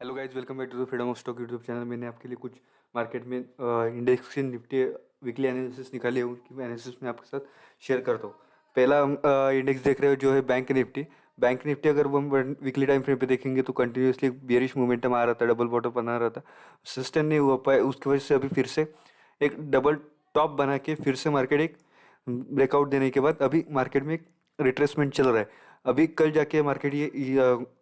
Hello guys, welcome back to the freedom of stock YouTube channel. मैंने आपके लिए कुछ मार्केट में इंडेक्स की निफ्टी वीकली एनालिसिस निकाले हैं, उनकी एनालिसिस में आपके साथ शेयर करता हूँ। पहला हम इंडेक्स देख रहे हो जो है बैंक निफ्टी। बैंक निफ्टी अगर हम वीकली टाइम फ्रेम पे देखेंगे तो कंटिन्यूसली बियरिश मोमेंटम आ रहा था, डबल बॉटम बना रहा था, सस्टेन नहीं हुआ पाया। उसकी वजह से अभी फिर से एक डबल टॉप बना के फिर से मार्केट एक ब्रेकआउट देने के बाद अभी मार्केट में एक रिट्रेसमेंट चल रहा है। अभी कल जाके मार्केट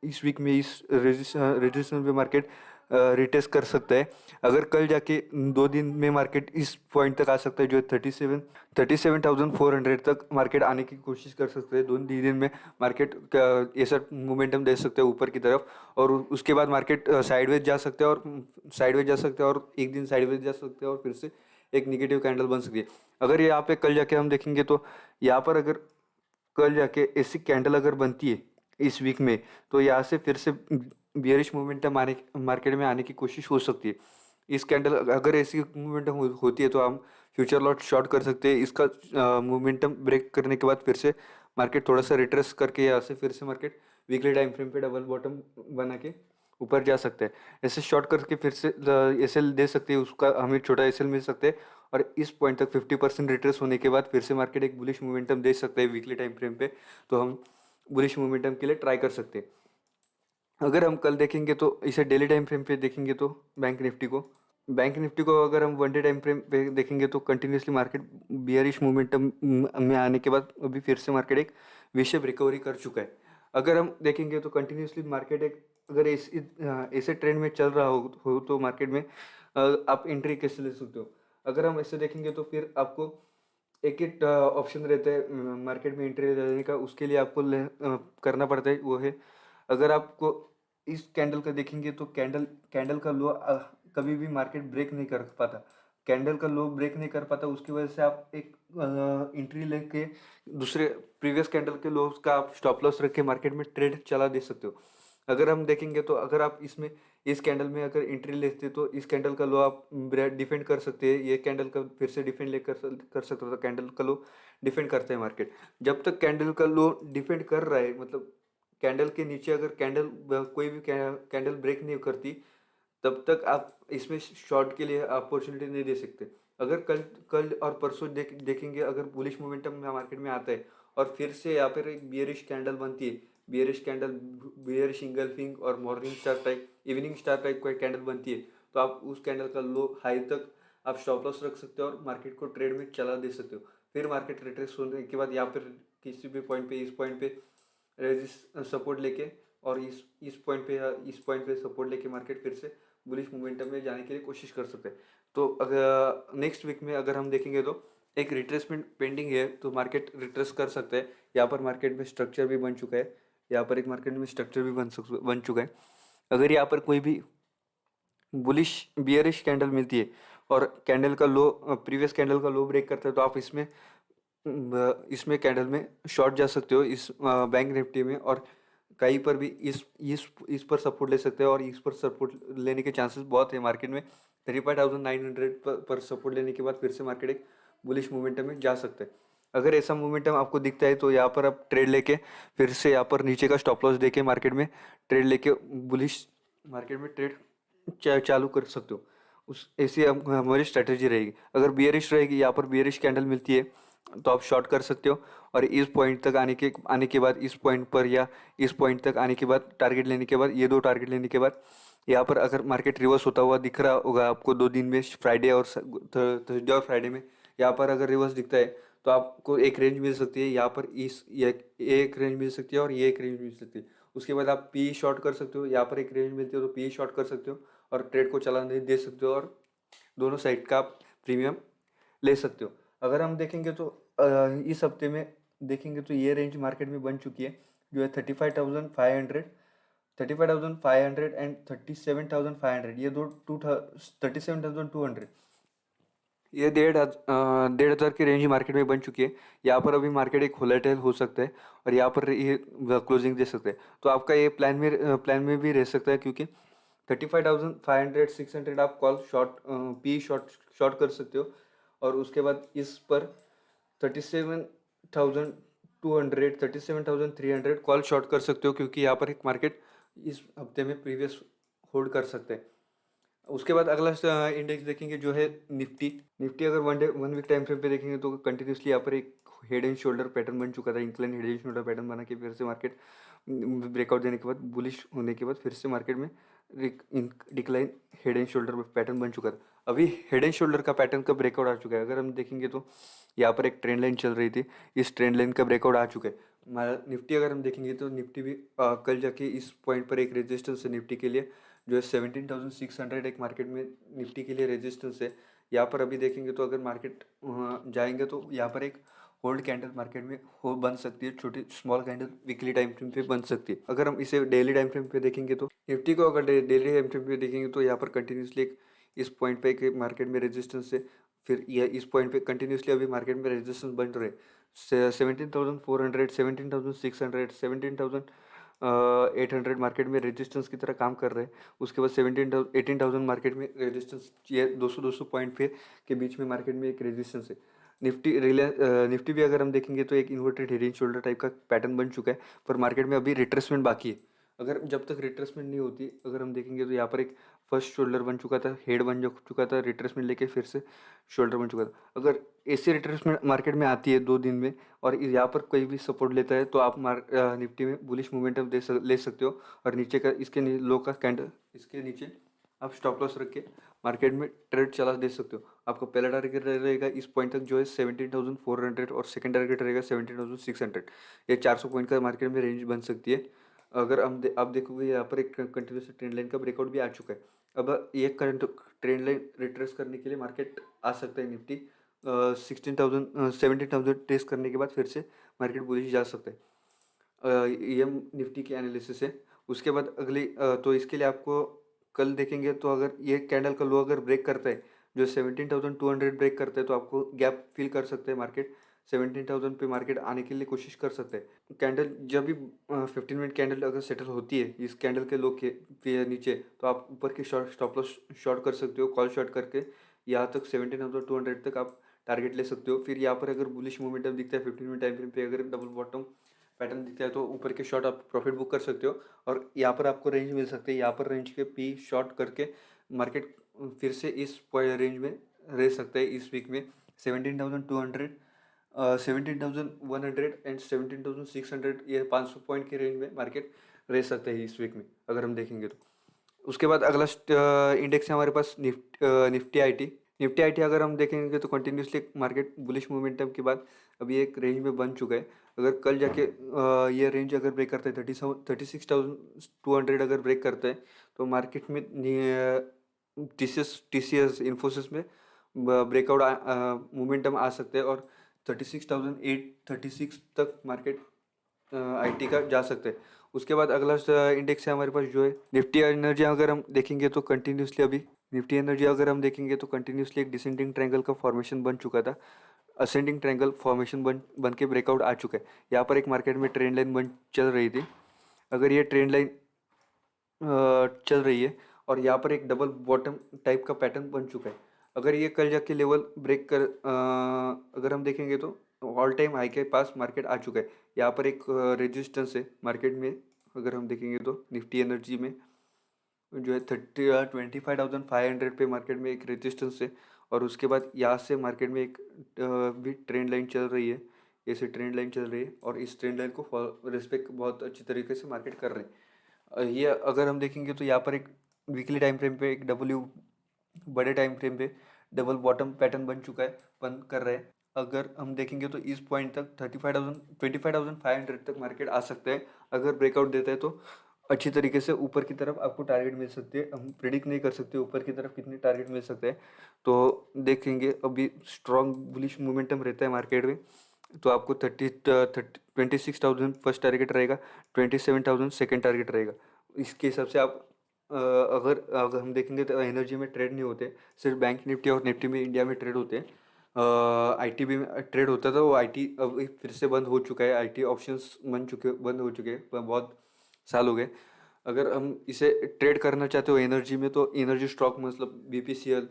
इस वीक में इस रेजिस्टेंस पे मार्केट रिटेस्ट कर सकता है। अगर कल जाके 2 दिन में मार्केट इस पॉइंट तक आ सकता है जो है 37,400 तक मार्केट आने की कोशिश कर सकते हैं। 2 दिन में मार्केट ऐसा मोमेंटम दे सकते हैं ऊपर की तरफ, और उसके बाद मार्केट साइडवेज जा सकते हैं, और साइडवेज जा सकते हैं, और एक दिन साइडवेज जा सकते हैं, और फिर से एक निगेटिव कैंडल बन सकती है। अगर यहाँ पे कल जाके हम देखेंगे तो यहाँ पर अगर कल जाके ऐसी कैंडल अगर बनती है इस वीक में, तो यहाँ से फिर से बियरिश मोमेंटम आने मार्केट में आने की कोशिश हो सकती है। इस कैंडल अगर ऐसी मोमेंटम होती है तो हम फ्यूचर लॉट शॉर्ट कर सकते हैं। इसका मोमेंटम ब्रेक करने के बाद फिर से मार्केट थोड़ा सा रिट्रेस करके यहाँ से फिर से मार्केट वीकली टाइम फ्रेम पे डबल बॉटम बना के ऊपर जा सकते हैं। ऐसे शॉर्ट करके फिर से एसएल दे सकते हैं, उसका हमें छोटा एसएल मिल सकते हैं, और इस पॉइंट तक 50% रिट्रेस होने के बाद फिर से मार्केट एक बुलिश मोमेंटम दे सकता है वीकली टाइम फ्रेम पे। तो हम बुलिश मोमेंटम के लिए ट्राई कर सकते हैं। अगर हम कल देखेंगे तो इसे डेली टाइम फ्रेम पे देखेंगे तो बैंक निफ्टी को अगर हम वन डे टाइम फ्रेम पे देखेंगे तो कंटिन्यूसली मार्केट बियरिश मोमेंटम में आने के बाद अभी फिर से मार्केट एक विशेष रिकवरी कर चुका है। अगर हम देखेंगे तो कंटिन्यूसली मार्केट एक अगर ऐसे ट्रेंड में चल रहा हो तो मार्केट में आप एंट्री कैसे ले सकते हो। अगर हम ऐसे देखेंगे तो फिर आपको एक एक ऑप्शन रहता है मार्केट में एंट्री लेने का। उसके लिए आपको करना पड़ता है, वो है अगर आपको इस कैंडल का देखेंगे तो कैंडल कैंडल का लो कभी भी मार्केट ब्रेक नहीं कर पाता। कैंडल का लो ब्रेक नहीं कर पाता, उसकी वजह से आप एक एंट्री लेके दूसरे प्रीवियस कैंडल के लो का आप स्टॉप लॉस रख के मार्केट में ट्रेड चला दे सकते हो। अगर हम देखेंगे तो अगर आप इसमें इस कैंडल में अगर एंट्री लेते तो इस कैंडल का लो आप डिफेंड कर सकते हैं। ये कैंडल का फिर से डिफेंड कर सकते हो, तो कैंडल का लो डिफेंड करते हैं मार्केट। जब तक कैंडल का लो डिफेंड कर रहा है, मतलब कैंडल के नीचे अगर कैंडल कोई भी कैंडल ब्रेक नहीं करती, तब तक आप इसमें शॉर्ट के लिए अपॉर्चुनिटी नहीं दे सकते। अगर कल कल और परसों देखेंगे अगर बुलिश मोमेंटम मार्केट में आता है और फिर से यहाँ पर एक बियरिश कैंडल बनती है, बियरिश कैंडल, बियरिश इंगल्फिंग और morning star type, evening star type कोई कैंडल बनती है, तो आप उस कैंडल का लो हाई तक आप स्टॉप लॉस रख सकते हो और मार्केट को ट्रेड में चला दे सकते हो। फिर मार्केट रिट्रेस होने के बाद यहाँ पर किसी भी पॉइंट पे इस पॉइंट पे रेजिस्ट सपोर्ट लेके, और इस पॉइंट पे सपोर्ट लेके मार्केट फिर से बुलिश मोमेंटम में जाने के लिए कोशिश कर सकते हैं। तो अगर नेक्स्ट वीक में अगर हम देखेंगे तो एक रिट्रेसमेंट पेंडिंग है, तो मार्केट रिट्रेस कर सकते हैं। यहाँ पर मार्केट में स्ट्रक्चर भी बन चुका है, यहाँ पर एक मार्केट में स्ट्रक्चर भी बन चुका है। अगर यहाँ पर कोई भी बुलिश बियरिश कैंडल मिलती है और कैंडल का लो प्रीवियस कैंडल का लो ब्रेक करता है, तो आप इसमें कैंडल में शॉर्ट जा सकते हो इस बैंक निफ्टी में, और कहीं पर भी इस पर सपोर्ट ले सकते हो, और इस पर सपोर्ट लेने के चांसेस बहुत है मार्केट में। 35,900 पर सपोर्ट लेने के बाद फिर से मार्केट एक बुलिश मोमेंटम में जा सकता है। अगर ऐसा मोमेंटम आपको दिखता है तो यहाँ पर आप ट्रेड लेके फिर से यहाँ पर नीचे का स्टॉप लॉस देके मार्केट में ट्रेड लेके बुलिश मार्केट में ट्रेड चालू कर सकते हो। उस ऐसी हमारी स्ट्रेटेजी रहेगी। अगर बियरिश रहेगी, यहाँ पर बियरिश कैंडल मिलती है, तो आप शॉर्ट कर सकते हो, और इस पॉइंट तक आने के बाद इस पॉइंट पर या इस पॉइंट तक आने के बाद टारगेट लेने के बाद, ये दो टारगेट लेने के बाद यहाँ पर अगर मार्केट रिवर्स होता हुआ दिख रहा होगा आपको 2 दिन में, फ्राइडे और थर्सडे और फ्राइडे में, यहाँ पर अगर रिवर्स दिखता है तो आपको एक रेंज मिल सकती है। यहाँ पर ये एक रेंज मिल सकती है और ये एक रेंज मिल सकती है। उसके बाद आप पी शॉर्ट कर सकते हो, यहाँ पर एक रेंज मिलती है तो पी शॉर्ट कर सकते हो और ट्रेड को चलाने दे सकते हो, और दोनों साइड का आप प्रीमियम ले सकते हो। अगर हम देखेंगे तो इस हफ्ते में देखेंगे तो ये रेंज मार्केट में बन चुकी है जो है 35,500 एंड 37,500, ये दो 37,200, ये 1,500 की रेंज मार्केट में बन चुकी है। यहाँ पर अभी मार्केट एक वोलेटाइल हो सकता है और यहाँ पर ये क्लोजिंग दे सकते हैं। तो आपका ये प्लान में भी रह सकता है, क्योंकि 35,500 600 आप कॉल शॉर्ट पी शॉर्ट कर सकते हो, और उसके बाद इस पर 37,200 37,300 कॉल शॉर्ट कर सकते हो, क्योंकि यहाँ पर एक मार्केट इस हफ्ते में प्रीवियस होल्ड कर सकते हैं। उसके बाद अगला इंडेक्स देखेंगे जो है निफ्टी। निफ्टी अगर 1 वीक टाइम फ्रेम पे देखेंगे तो कंटिन्यूसली यहाँ पर एक हेड एंड शोल्डर पैटर्न बन चुका था, incline head and shoulder pattern बना के फिर से मार्केट ब्रेकआउट देने के बाद बुलिश होने के बाद फिर से मार्केट में decline head and shoulder pattern बन चुका था। अभी हेड एंड शोल्डर का पैटर्न का ब्रेकआउट आ चुका है। अगर हम देखेंगे तो यहाँ पर एक ट्रेंड लाइन चल रही थी, इस ट्रेंड लाइन का ब्रेकआउट आ चुका है। हमारा निफ्टी अगर हम देखेंगे तो निफ्टी भी कल जाके इस पॉइंट पर एक रेजिस्टेंस है निफ्टी के लिए, जो है 17,600 एक मार्केट में निफ्टी के लिए रेजिस्टेंस है। यहाँ पर अभी देखेंगे तो अगर मार्केट जाएंगे तो यहाँ पर एक होल्ड कैंडल मार्केट में हो बन सकती है, छोटी small candle weekly time frame पे बन सकती है। अगर हम इसे डेली टाइम फ्रेम पे देखेंगे तो निफ्टी को अगर डेली टाइम फ्रेम पे देखेंगे तो यहाँ पर कंटिन्यूसली एक इस पॉइंट पे एक मार्केट में रेजिस्टेंस है, फिर यह इस पॉइंट पे कंटिन्यूसली अभी मार्केट में रेजिस्टेंस बन रहे 17,400, 17,600, 17,800 मार्केट में रेजिस्टेंस की तरह काम कर रहे हैं। उसके बाद 18,000 मार्केट में रेजिस्टेंस, ये 200 पॉइंट पे के बीच में मार्केट में एक रेजिस्टेंस है। निफ्टी भी अगर हम देखेंगे तो एक inverted head and shoulder type का पैटर्न बन चुका है, पर मार्केट में अभी रिट्रेसमेंट बाकी है। अगर जब तक रिट्रेसमेंट नहीं होती, अगर हम देखेंगे तो यहाँ पर एक फर्स्ट शोल्डर बन चुका था, हेड बन चुका था, रिट्रेसमेंट लेके फिर से शोल्डर बन चुका था। अगर ऐसी रिट्रेसमेंट मार्केट में आती है 2 दिन में और यहाँ पर कोई भी सपोर्ट लेता है तो आप निफ्टी में बुलिश मोमेंटम ले सकते हो। और नीचे का लो का कैंडल इसके नीचे आप स्टॉप लॉस रख के मार्केट में ट्रेड चला दे सकते हो। आपका पहला टारगेट रहेगा इस पॉइंट तक जो है 17,400 और सेकंड टारगेट रहेगा 17,600। ये 400 पॉइंट का मार्केट में रेंज बन सकती है। अगर आप देखोगे यहाँ पर एक कंटिन्यूस ट्रेंड लाइन का ब्रेकआउट भी आ चुका है। अब ये करंट ट्रेंड लाइन रिट्रेस करने के लिए मार्केट आ सकता है निफ्टी 17,000 टेस्ट करने के बाद फिर से मार्केट बुलिश जा सकता है। ये निफ्टी की एनालिसिस है। उसके बाद तो इसके लिए आपको कल देखेंगे तो अगर ये कैंडल का लो अगर ब्रेक करता है, जो 17,200 ब्रेक करता है, तो आपको गैप फिल कर सकते हैं मार्केट 17,000 पे मार्केट आने के लिए कोशिश कर सकते हैं। कैंडल जब भी 15 मिनट कैंडल अगर सेटल होती है इस कैंडल के लो के नीचे, तो आप ऊपर की स्टॉप लॉस शॉर्ट कर सकते हो, कॉल शॉर्ट करके यहाँ तक 17,200 तक आप टारगेट ले सकते हो। फिर यहाँ पर अगर बुलिश मोमेंटम दिखता है 15 मिनट टाइम फ्रेम पे, अगर डबल बॉटम पैटर्न दिखता है तो ऊपर के शॉट आप प्रॉफिट बुक कर सकते हो और यहाँ पर आपको रेंज मिल सकते हैं। यहाँ पर रेंज के पी शॉर्ट करके मार्केट फिर से इस रेंज में रह सकता है इस वीक में 17,200, 17,100 एंड 17,600, ये 500 पॉइंट के रेंज में मार्केट रह सकता है इस वीक में अगर हम देखेंगे तो। उसके बाद अगला इंडेक्स है हमारे पास निफ्टी आईटी। निफ्टी आईटी अगर हम देखेंगे तो कंटिन्यूसली मार्केट बुलिश मोमेंटम के बाद अभी एक रेंज में बन चुका है। अगर कल जाके ये रेंज अगर ब्रेक करता है 36,200 अगर ब्रेक करता है तो मार्केट में टीसीएस इन्फोसिस में ब्रेकआउट मोमेंटम आ सकते हैं और 36,836 तक मार्केट आईटी का जा सकते हैं। उसके बाद अगला इंडेक्स है हमारे पास जो है निफ्टी एनर्जी। अगर हम देखेंगे तो कंटिन्यूसली अभी निफ्टी एनर्जी अगर हम देखेंगे तो कंटिन्यूसली एक डिसेंडिंग ट्रायंगल का फॉर्मेशन बन चुका था, असेंडिंग ट्रायंगल फॉर्मेशन बन के ब्रेकआउट आ चुका है। यहाँ पर एक मार्केट में ट्रेंड लाइन चल रही थी। अगर ये ट्रेंड लाइन चल रही है और यहाँ पर एक डबल बॉटम टाइप का पैटर्न बन चुका है, अगर ये कल जाके लेवल ब्रेक कर अगर हम देखेंगे तो ऑल टाइम हाई के पास मार्केट आ चुका है। यहाँ पर एक रेजिस्टेंस है मार्केट में, अगर हम देखेंगे तो निफ्टी एनर्जी में जो है 25,500 पे मार्केट में एक रेजिस्टेंस है। और उसके बाद यहाँ से मार्केट में एक भी ट्रेंड लाइन चल रही है, ऐसे ट्रेंड लाइन चल रही है और इस ट्रेंड लाइन को रिस्पेक्ट बहुत अच्छी तरीके से मार्केट कर रहे हैं। ये अगर हम देखेंगे तो यहाँ पर एक वीकली टाइम फ्रेम पे एक बड़े टाइम फ्रेम पे डबल बॉटम पैटर्न बन चुका है, बन कर रहे हैं। अगर हम देखेंगे तो इस पॉइंट तक 25,500 तक मार्केट आ सकता है। अगर ब्रेकआउट देता है तो अच्छी तरीके से ऊपर की तरफ आपको टारगेट मिल सकती है। हम प्रिडिक्ट नहीं कर सकते ऊपर की तरफ कितने टारगेट मिल सकते हैं, तो देखेंगे। अभी स्ट्रॉन्ग बुलिश मोमेंटम रहता है मार्केट में, तो आपको 26,000 फर्स्ट टारगेट रहेगा, 27,000 सेकेंड टारगेट रहेगा। इसके हिसाब से आप अगर हम देखेंगे तो एनर्जी में ट्रेड नहीं होते, सिर्फ बैंक निफ्टी और निफ्टी में इंडिया में ट्रेड होते हैं। आईटी भी ट्रेड होता था, वो आईटी अब फिर से बंद हो चुका है। आईटी ऑप्शंस बंद हो चुके हैं, बहुत साल हो गए। अगर हम इसे ट्रेड करना चाहते हो एनर्जी में, तो एनर्जी स्टॉक मतलब बीपीसीएल,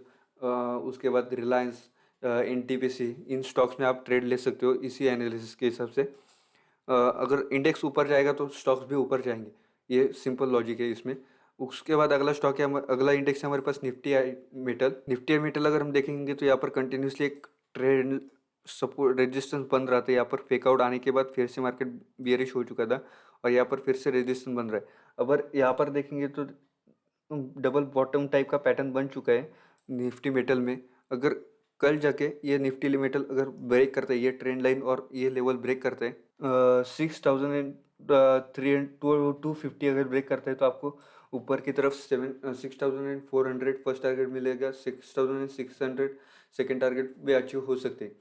उसके बाद रिलायंस, एनटीपीसी, इन स्टॉक्स में आप ट्रेड ले सकते हो इसी एनालिसिस के हिसाब से। अगर इंडेक्स ऊपर जाएगा तो स्टॉक्स भी ऊपर जाएंगे, ये सिंपल लॉजिक है इसमें। उसके बाद अगला स्टॉक है अगला इंडेक्स है हमारे पास निफ्टी आई मेटल। निफ्टी आई मेटल अगर हम देखेंगे तो यहाँ पर कंटिन्यूसली एक ट्रेंड सपोर्ट रेजिस्टेंस बन रहा था। यहाँ पर फेकआउट आने के बाद फिर से मार्केट बियरिश हो चुका था और यहाँ पर फिर से रेजिस्टेंस बन रहा है। अगर यहाँ पर देखेंगे तो डबल बॉटम टाइप का पैटर्न बन चुका है निफ्टी मेटल में। अगर कल जाके ये निफ्टी मेटल अगर ब्रेक करता है ये ट्रेंड लाइन और ये लेवल ब्रेक करता है 6,300 250 अगर ब्रेक करता है तो आपको ऊपर की तरफ 6,400 फर्स्ट टारगेट मिलेगा, 6,600 सेकेंड टारगेट भी अचीव हो सकते हैं।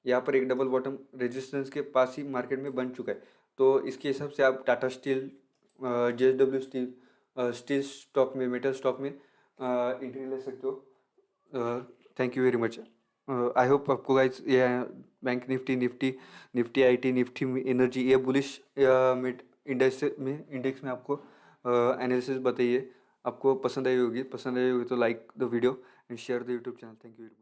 यहाँ पर एक डबल बॉटम रेजिस्टेंस के पास ही मार्केट में बन चुका है। तो इसके हिसाब से आप Tata steel, JSW steel, steel stock में, मेटल स्टॉक में एंट्री ले सकते हो। Thank you very much. I hope आपको गाइस ये bank Nifty, Nifty IT, Nifty energy, ये बुलिश इंडेक्स में आपको एनालिसिस बताइए। आपको पसंद आई होगी तो like the video and share the YouTube channel. Thank you very much.